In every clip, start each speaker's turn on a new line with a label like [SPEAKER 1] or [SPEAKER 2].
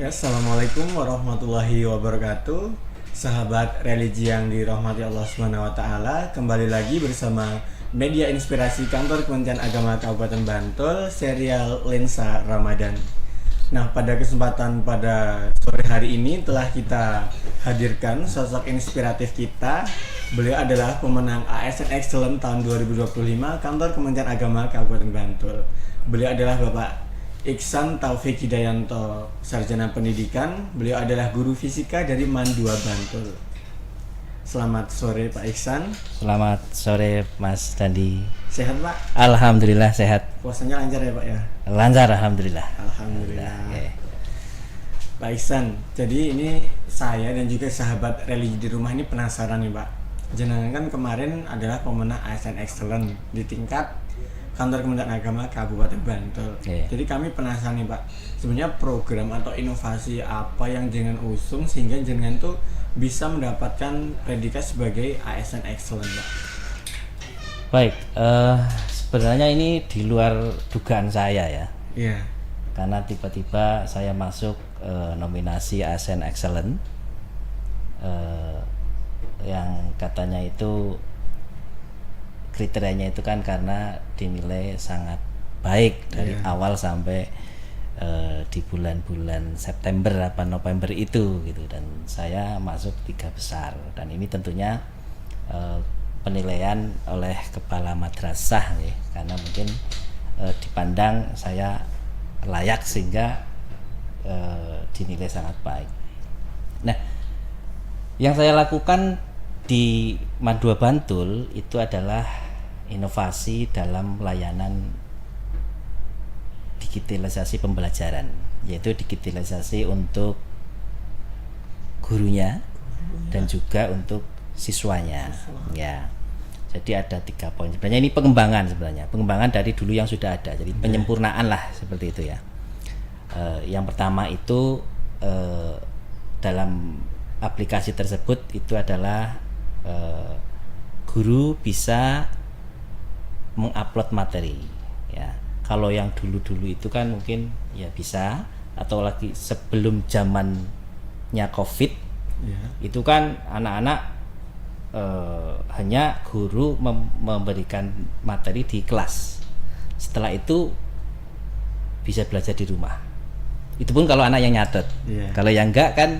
[SPEAKER 1] Oke, assalamualaikum warahmatullahi wabarakatuh. Sahabat religi yang dirahmati Allah Subhanahu wa taala, kembali lagi bersama Media Inspirasi Kantor Kementerian Agama Kabupaten Bantul, serial Lensa Ramadan. Nah, pada kesempatan pada sore hari ini telah kita hadirkan sosok inspiratif kita. Beliau adalah pemenang ASN Excellent tahun 2025 Kantor Kementerian Agama Kabupaten Bantul. Beliau adalah Bapak Iksan Taufik Hidayanto, sarjana pendidikan. Beliau adalah guru fisika dari MAN 2 Bantul. Selamat sore Pak Iksan.
[SPEAKER 2] Selamat sore Mas Dandi.
[SPEAKER 1] Sehat Pak?
[SPEAKER 2] Alhamdulillah sehat.
[SPEAKER 1] Puasanya lancar ya Pak ya?
[SPEAKER 2] Lancar alhamdulillah.
[SPEAKER 1] Alhamdulillah.
[SPEAKER 2] Okay.
[SPEAKER 1] Pak Iksan, jadi ini saya dan juga sahabat religi di rumah ini penasaran nih Pak. Jenengan kan kemarin adalah pemenang ASN Excellent di tingkat Kantor Kementerian Agama Kabupaten Bantul. Jadi kami penasaran nih Pak, sebenarnya program atau inovasi apa yang jenengan usung sehingga jenengan tuh bisa mendapatkan predikat sebagai ASN Excellent Pak?
[SPEAKER 2] Baik, sebenarnya ini di luar dugaan saya ya.
[SPEAKER 1] Iya.
[SPEAKER 2] Karena tiba-tiba saya masuk nominasi ASN Excellent yang katanya itu kriterianya itu kan karena dinilai sangat baik dari awal sampai di bulan-bulan September apa November itu gitu, dan saya masuk 3 besar, dan ini tentunya penilaian oleh kepala madrasah ya, karena mungkin dipandang saya layak sehingga dinilai sangat baik. Nah, yang saya lakukan di MAN 2 Bantul itu adalah inovasi dalam layanan digitalisasi pembelajaran, yaitu digitalisasi untuk gurunya dan juga untuk siswanya. Ya, jadi ada 3 poin. Sebenarnya ini pengembangan dari dulu yang sudah ada, jadi penyempurnaan lah seperti itu ya. Yang pertama itu dalam aplikasi tersebut itu adalah guru bisa mengupload materi ya. Kalau yang dulu itu kan mungkin ya bisa, atau lagi sebelum zamannya COVID itu kan anak-anak hanya guru memberikan materi di kelas, setelah itu bisa belajar di rumah. Itu pun kalau anak yang nyatet. Kalau yang enggak kan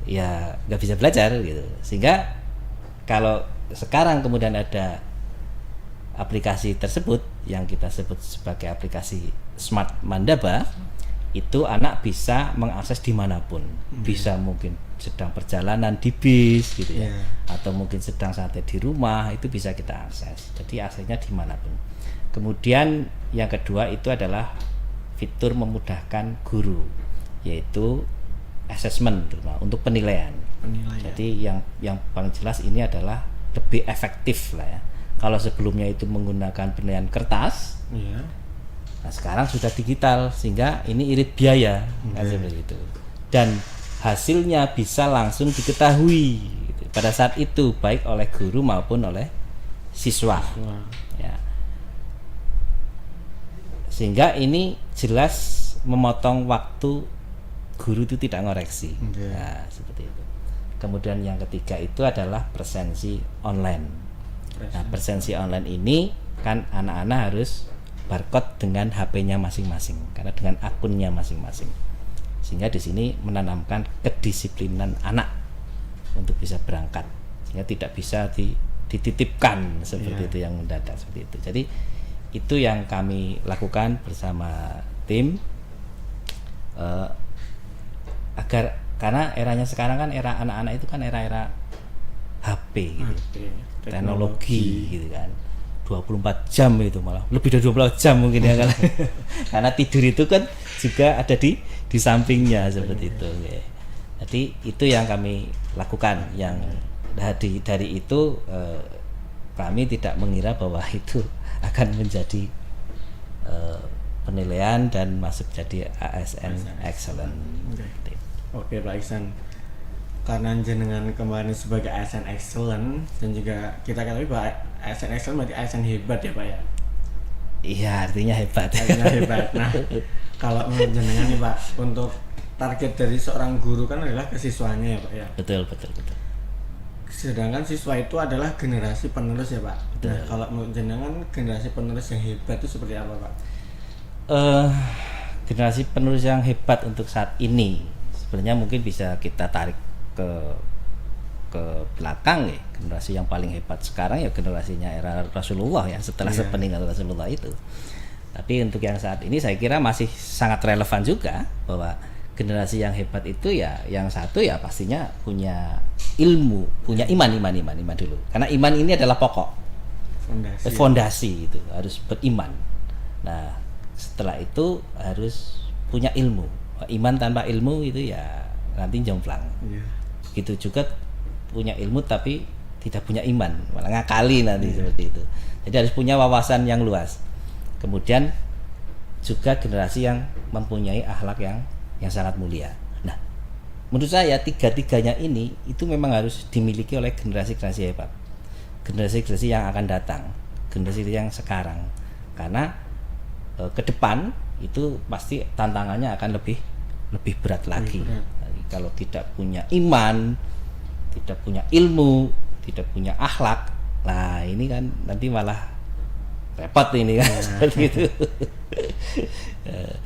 [SPEAKER 2] ya nggak bisa belajar gitu. Sehingga kalau sekarang kemudian ada aplikasi tersebut yang kita sebut sebagai aplikasi Smart Mandaba, itu anak bisa mengakses dimanapun. Bisa mungkin sedang perjalanan di bis gitu ya, atau mungkin sedang santai di rumah, itu bisa kita akses. Jadi aksesnya dimanapun. Kemudian yang kedua itu adalah fitur memudahkan guru, yaitu assessment untuk penilaian. Jadi yang paling jelas ini adalah lebih efektif lah ya. Kalau sebelumnya itu menggunakan penilaian kertas, nah sekarang sudah digital, sehingga ini irit biaya kan seperti itu. Dan hasilnya bisa langsung diketahui gitu, pada saat itu baik oleh guru maupun oleh siswa. Ya. Sehingga ini jelas memotong waktu guru itu tidak ngoreksi. Nah, seperti itu. Kemudian yang ketiga itu adalah presensi online. Nah, presensi online ini kan anak-anak harus barcode dengan HP-nya masing-masing, karena dengan akunnya masing-masing. Sehingga di sini menanamkan kedisiplinan anak untuk bisa berangkat, sehingga tidak bisa dititipkan seperti itu, yang mendadak seperti itu. Jadi itu yang kami lakukan bersama tim agar, karena eranya sekarang kan era anak-anak itu kan era HP gitu. Teknologi gitu kan, 24 jam itu, malah lebih dari 24 jam mungkin ya kan. Karena tidur itu kan juga ada di sampingnya seperti itu ya. Jadi itu yang kami lakukan, yang dari itu kami tidak mengira bahwa itu akan menjadi penilaian dan masuk jadi ASN Excellent.
[SPEAKER 1] Oke Pak Iksan, karena jenengan kemarin sebagai ASN Excellent dan juga kita ketahui bahwa ASN Excellent berarti ASN hebat ya Pak ya?
[SPEAKER 2] Iya, artinya hebat.
[SPEAKER 1] Artinya hebat. Nah, kalau menurut jenengan nih Pak, untuk target dari seorang guru kan adalah ke siswanya ya Pak ya.
[SPEAKER 2] Betul.
[SPEAKER 1] Sedangkan siswa itu adalah generasi penerus ya Pak. Nah, kalau menurut jenengan generasi penerus yang hebat itu seperti apa Pak?
[SPEAKER 2] Generasi penerus yang hebat untuk saat ini sebenarnya mungkin bisa kita tarik ke belakang ya. Generasi yang paling hebat sekarang ya generasinya era Rasulullah ya, setelah sepeninggal Rasulullah itu. Tapi untuk yang saat ini saya kira masih sangat relevan juga, bahwa generasi yang hebat itu ya yang satu ya pastinya punya ilmu, punya iman dulu. Karena iman ini adalah pokok. Fondasi itu harus beriman. Nah, setelah itu harus punya ilmu. Iman tanpa ilmu itu ya nanti jomplang. Begitu juga punya ilmu tapi tidak punya iman, malah ngakali nanti seperti itu. Jadi harus punya wawasan yang luas. Kemudian juga generasi yang mempunyai akhlak yang sangat mulia. Nah, menurut saya tiga-tiganya ini itu memang harus dimiliki oleh generasi-generasi hebat. Generasi-generasi yang akan datang, generasi yang sekarang. Karena ke depan itu pasti tantangannya akan lebih berat lagi. Jadi, kalau tidak punya iman, tidak punya ilmu, tidak punya akhlak, nah ini kan nanti malah repot ini kan. Seperti itu.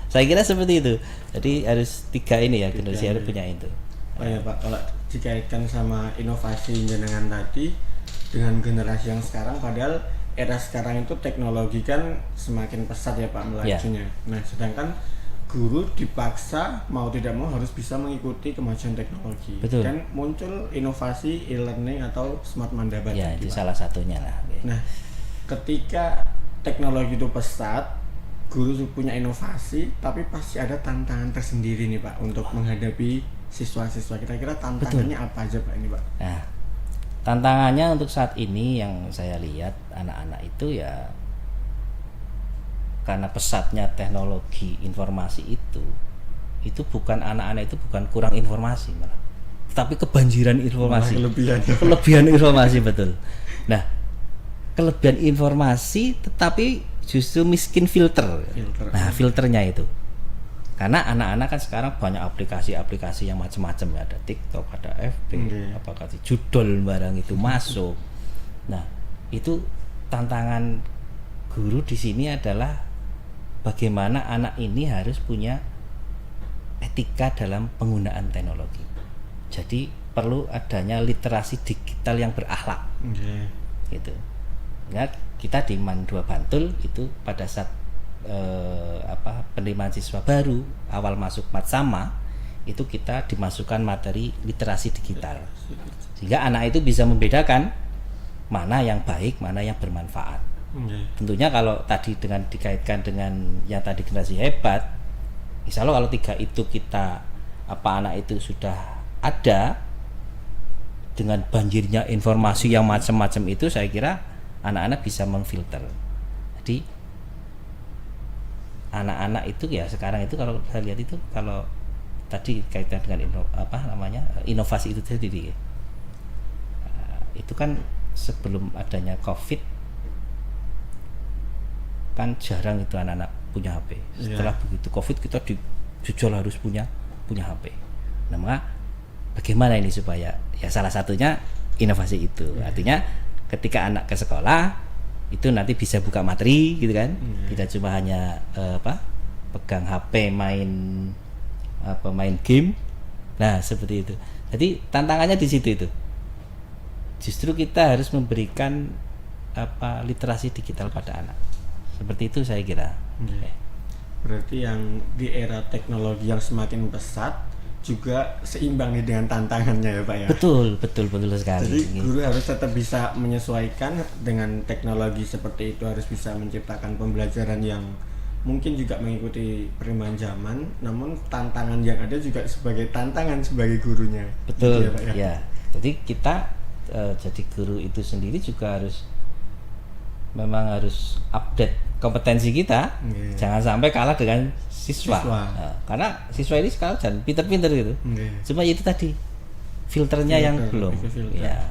[SPEAKER 2] Saya kira seperti itu. Jadi harus tiga ini ya, generasi harus punya itu.
[SPEAKER 1] Oh ya Pak, kalau dikaitkan sama inovasi jenengan tadi dengan generasi yang sekarang, padahal era sekarang itu teknologi kan semakin pesat ya Pak melajunya. Nah, sedangkan guru dipaksa mau tidak mau harus bisa mengikuti kemajuan teknologi.
[SPEAKER 2] Betul.
[SPEAKER 1] Dan muncul inovasi e-learning atau smart mandabat.
[SPEAKER 2] Ya, itu salah satunya lah.
[SPEAKER 1] Nah, ketika teknologi itu pesat, guru punya inovasi, tapi pasti ada tantangan tersendiri nih Pak untuk menghadapi siswa-siswa. Kira-kira tantangannya apa aja Pak ini Pak?
[SPEAKER 2] Nah, tantangannya untuk saat ini yang saya lihat anak-anak itu ya karena pesatnya teknologi informasi itu bukan anak-anak itu bukan kurang informasi malah, tapi kebanjiran informasi, kelebihan informasi betul. Nah, kelebihan informasi tetapi justru miskin filter. Nah, filternya itu karena anak-anak kan sekarang banyak aplikasi-aplikasi yang macam-macam ya, ada TikTok, ada FB, aplikasi judul barang itu masuk. Nah, itu tantangan guru di sini adalah bagaimana anak ini harus punya etika dalam penggunaan teknologi. Jadi perlu adanya literasi digital yang berakhlak. Gitu. Ya, kita di MAN 2 Bantul itu pada saat penerimaan siswa baru awal masuk Matsama itu kita dimasukkan materi literasi digital, sehingga anak itu bisa membedakan mana yang baik, mana yang bermanfaat. Tentunya kalau tadi dengan dikaitkan dengan yang tadi generasi hebat, insya Allah kalau tiga itu kita anak itu sudah ada, dengan banjirnya informasi yang macam-macam itu saya kira anak-anak bisa memfilter. Jadi anak-anak itu ya sekarang itu kalau saya lihat itu kalau tadi kaitan dengan inovasi itu sendiri, itu kan sebelum adanya COVID kan jarang itu anak-anak punya HP. Setelah begitu COVID kita dijujur harus punya HP. Nah, maka bagaimana ini supaya ya salah satunya inovasi itu. Artinya ketika anak ke sekolah itu nanti bisa buka materi gitu kan. Tidak cuma hanya pegang HP main game. Nah, seperti itu. Jadi tantangannya di situ itu. Justru kita harus memberikan literasi digital pada anak. Seperti itu saya kira.
[SPEAKER 1] Berarti yang di era teknologi yang semakin pesat juga seimbang nih dengan tantangannya ya Pak ya.
[SPEAKER 2] Betul sekali.
[SPEAKER 1] Jadi guru harus tetap bisa menyesuaikan dengan teknologi seperti itu, harus bisa menciptakan pembelajaran yang mungkin juga mengikuti perkembangan zaman, namun tantangan yang ada juga sebagai tantangan sebagai gurunya.
[SPEAKER 2] Betul
[SPEAKER 1] gitu ya, Pak, ya.
[SPEAKER 2] Jadi kita jadi guru itu sendiri juga memang harus update kompetensi kita, jangan sampai kalah dengan siswa. Nah, karena siswa ini sekarang jangan pinter-pinter gitu. Cuma itu tadi filternya yang belum. Ya,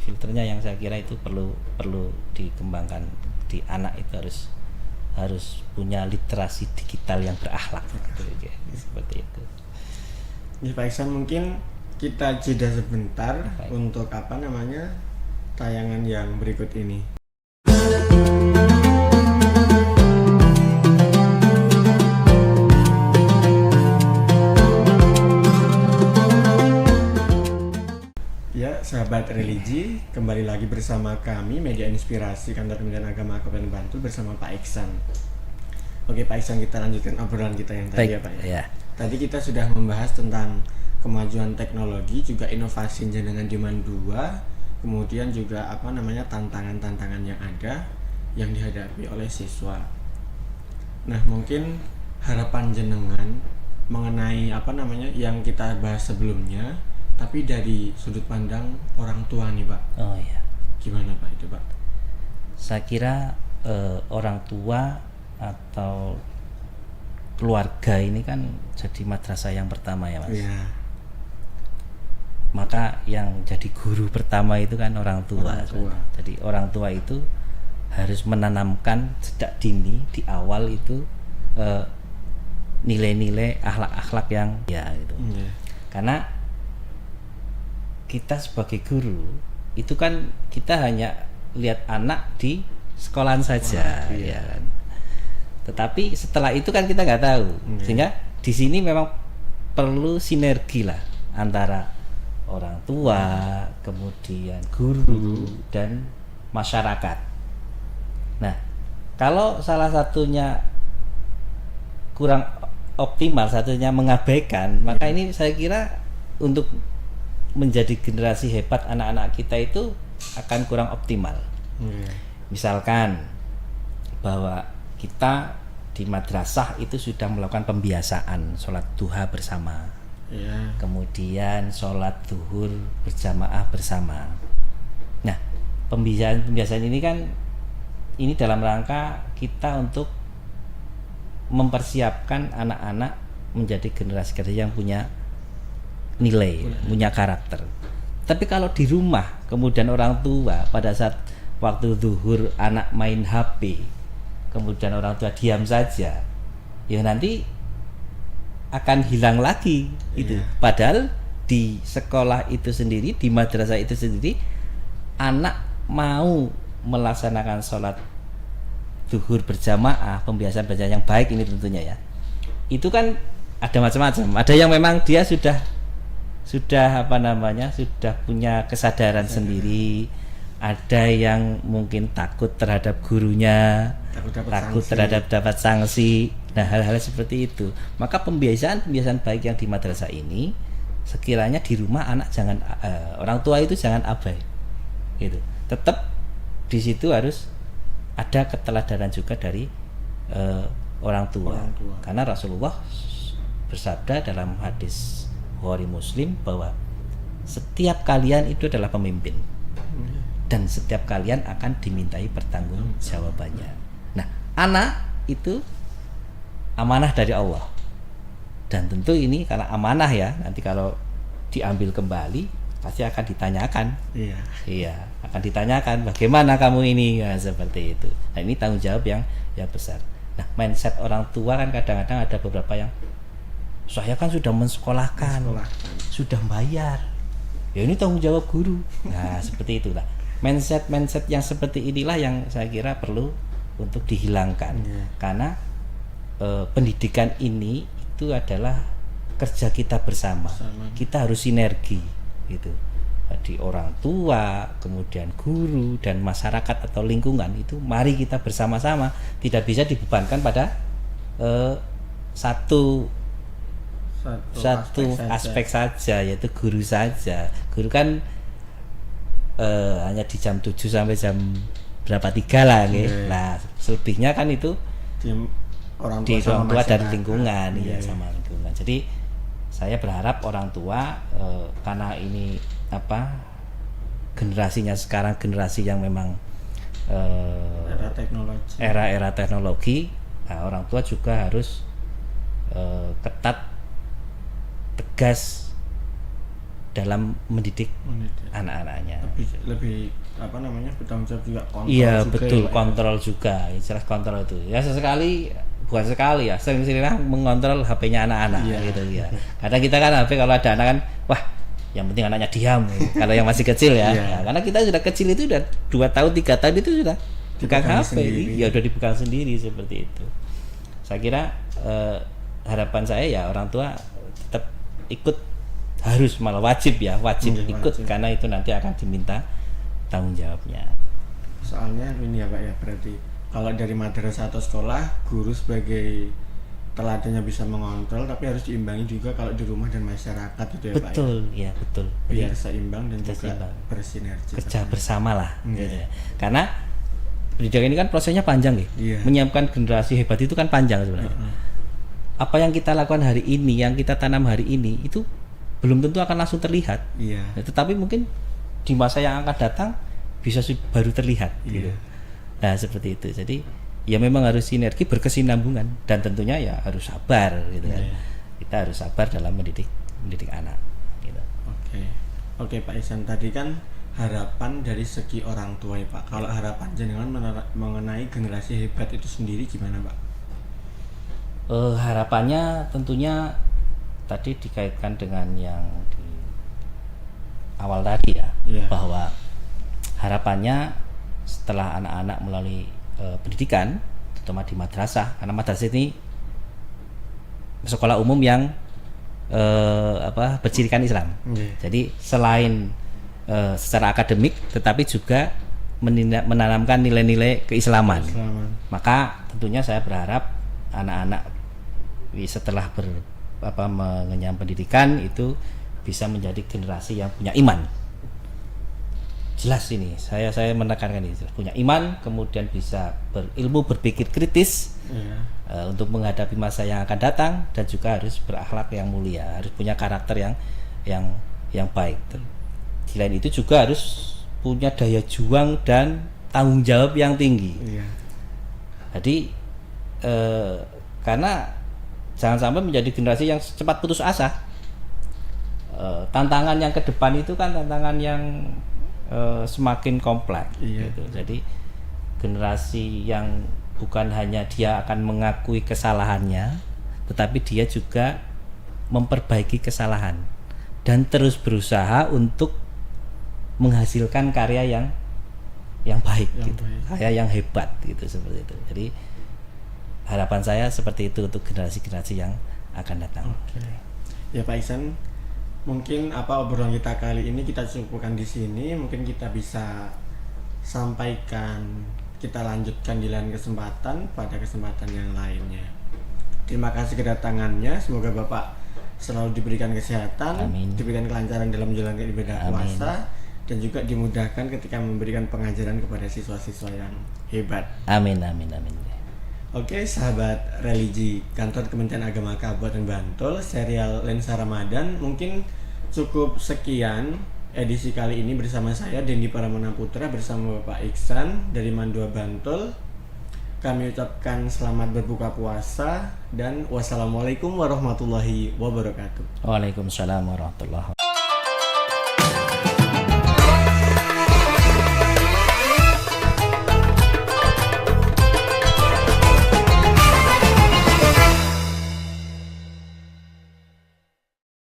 [SPEAKER 2] filternya yang saya kira itu perlu dikembangkan di anak itu harus punya literasi digital yang berakhlak. Seperti itu.
[SPEAKER 1] Ya Pak Iksan, mungkin kita jeda sebentar untuk tayangan yang berikut ini. Ya, sahabat religi, kembali lagi bersama kami Media Inspirasi Kantor Kementerian Agama Kabupaten Bantul bersama Pak Iksan. Oke Pak Iksan, kita lanjutkan obrolan kita yang tadi ya Pak ya. Tadi kita sudah membahas tentang kemajuan teknologi, juga inovasi jenengan Demand 2, kemudian juga tantangan-tantangan yang ada yang dihadapi oleh siswa. Nah, mungkin harapan jenengan mengenai yang kita bahas sebelumnya, tapi dari sudut pandang orang tua nih Pak.
[SPEAKER 2] Oh iya.
[SPEAKER 1] Gimana Pak itu Pak?
[SPEAKER 2] Saya kira orang tua atau keluarga ini kan jadi madrasah yang pertama ya Mas.
[SPEAKER 1] Iya.
[SPEAKER 2] Maka yang jadi guru pertama itu kan orang tua. Jadi orang tua itu harus menanamkan sejak dini di awal itu nilai-nilai akhlak-akhlak yang ya gitu.
[SPEAKER 1] Yeah.
[SPEAKER 2] Karena kita sebagai guru itu kan kita hanya lihat anak di sekolahan saja, ya kan. Tetapi setelah itu kan kita nggak tahu, sehingga di sini memang perlu sinergi lah antara orang tua, kemudian guru dan masyarakat. Nah, kalau salah satunya kurang optimal, satunya mengabaikan, maka ini saya kira untuk menjadi generasi hebat anak-anak kita itu akan kurang optimal. Misalkan bahwa kita di madrasah itu sudah melakukan pembiasaan sholat duha bersama, kemudian sholat zuhur berjamaah bersama. Nah, pembiasaan ini kan ini dalam rangka kita untuk mempersiapkan anak-anak menjadi generasi yang punya nilai, punya karakter. Tapi kalau di rumah kemudian orang tua pada saat waktu zuhur anak main HP, kemudian orang tua diam saja, ya nanti akan hilang lagi itu. Padahal di sekolah itu sendiri, di madrasah itu sendiri, anak mau melaksanakan sholat zuhur berjamaah, pembiasaan yang baik ini tentunya ya. Itu kan ada macam-macam. Ada yang memang dia sudah punya kesadaran sendiri. Ada yang mungkin takut terhadap gurunya, takut terhadap dapat sanksi. Nah, hal-hal seperti itu. Maka pembiasaan baik yang di madrasah ini sekiranya di rumah anak jangan orang tua itu jangan abai. Gitu. Tetap di situ harus ada keteladanan juga dari orang tua. Karena Rasulullah bersabda dalam hadis Bukhari Muslim bahwa setiap kalian itu adalah pemimpin. Dan setiap kalian akan dimintai pertanggungjawabannya. Nah, anak itu amanah dari Allah. Dan tentu ini karena amanah ya, nanti kalau diambil kembali pasti akan ditanyakan. Iya, akan ditanyakan bagaimana kamu ini, ya, seperti itu. Nah, ini tanggung jawab yang besar. Nah, mindset orang tua kan kadang-kadang ada beberapa yang saya kan sudah mensekolahkan. Sudah bayar. Ya ini tanggung jawab guru. Nah, seperti itulah. Mindset yang seperti inilah yang saya kira perlu untuk dihilangkan. Karena pendidikan ini itu adalah kerja kita bersama. Kita harus sinergi gitu. Jadi orang tua, kemudian guru dan masyarakat atau lingkungan itu mari kita bersama-sama, tidak bisa dibebankan pada satu aspek saja, yaitu guru saja. Guru kan hanya di jam 7 sampai jam berapa 3 lah Nah, selebihnya kan itu di orang tua dan lingkungan sama lingkungan. Jadi saya berharap orang tua karena ini generasinya sekarang generasi yang memang era teknologi, nah, orang tua juga harus ketat, tegas dalam mendidik anak-anaknya.
[SPEAKER 1] Lebih bertanggung jawab juga, kontrol
[SPEAKER 2] iya
[SPEAKER 1] juga.
[SPEAKER 2] Betul, kontrol juga, istilah kontrol itu. Ya sesekali bukan sekali ya, sering-sering mengontrol HP-nya anak-anak gitu ya. Kadang kita kan HP kalau ada anak kan, wah yang penting anaknya diam kalau yang masih kecil ya. Ya, karena kita sudah kecil itu udah 2 tahun 3 tahun itu sudah pegang HP ya, udah dipegang sendiri seperti itu. Saya kira harapan saya ya orang tua tetap ikut, harus malah wajib ikut karena itu nanti akan diminta tanggung jawabnya.
[SPEAKER 1] Soalnya ini ya Pak ya, berarti kalau dari madrasah atau sekolah guru sebagai teladannya bisa mengontrol, tapi harus diimbangi juga kalau di rumah dan masyarakat itu ya Pak.
[SPEAKER 2] Betul ya, betul.
[SPEAKER 1] Biar seimbang dan juga bersinergi.
[SPEAKER 2] Kerja bersama lah gitu ya. Karena pendidikan ini kan prosesnya panjang ya. Menyiapkan generasi hebat itu kan panjang sebenarnya. Apa yang kita lakukan hari ini, yang kita tanam hari ini itu belum tentu akan langsung terlihat. Ya, tetapi mungkin di masa yang akan datang bisa baru terlihat gitu. Nah, seperti itu. Jadi ya memang harus sinergi, berkesinambungan, dan tentunya ya harus sabar gitu kan. Kita harus sabar dalam mendidik anak gitu.
[SPEAKER 1] Oke Pak Ihsan, tadi kan harapan dari segi orang tua ya Pak. Kalau harapan jenengan mengenai generasi hebat itu sendiri gimana Pak?
[SPEAKER 2] Harapannya tentunya tadi dikaitkan dengan yang di awal tadi ya, bahwa harapannya setelah anak-anak melalui pendidikan, terutama di madrasah, karena madrasah ini sekolah umum yang bercirikan Islam. Jadi selain secara akademik, tetapi juga menanamkan nilai-nilai keislaman. Maka tentunya saya berharap anak-anak setelah mengenyam pendidikan itu bisa menjadi generasi yang punya iman. Jelas ini saya menekankan ini, punya iman, kemudian bisa berilmu, berpikir kritis untuk menghadapi masa yang akan datang, dan juga harus berakhlak yang mulia, harus punya karakter yang baik. Selain itu juga harus punya daya juang dan tanggung jawab yang tinggi. Jadi karena jangan sampai menjadi generasi yang cepat putus asa. Tantangan yang ke depan itu kan tantangan yang semakin kompleks gitu. Jadi generasi yang bukan hanya dia akan mengakui kesalahannya, tetapi dia juga memperbaiki kesalahan dan terus berusaha untuk menghasilkan karya yang baik gitu, karya yang hebat gitu, seperti itu. Jadi harapan saya seperti itu untuk generasi-generasi yang akan datang.
[SPEAKER 1] Ya Pak Ihsan, mungkin obrolan kita kali ini kita cukupkan di sini. Mungkin kita bisa sampaikan, kita lanjutkan di lain kesempatan, pada kesempatan yang lainnya. Terima kasih kedatangannya. Semoga Bapak selalu diberikan kesehatan, diberikan kelancaran dalam menjalankan ibadah puasa, dan juga dimudahkan ketika memberikan pengajaran kepada siswa-siswa yang hebat.
[SPEAKER 2] Amin.
[SPEAKER 1] Oke, sahabat religi Kantor Kementerian Agama Kabupaten Bantul, serial Lensa Ramadan mungkin cukup sekian edisi kali ini bersama saya Dendi Paramana Putra bersama Bapak Ihsan dari Mandua Bantul. Kami ucapkan selamat berbuka puasa dan wassalamualaikum warahmatullahi wabarakatuh.
[SPEAKER 2] Waalaikumsalam warahmatullahi wabarakatuh.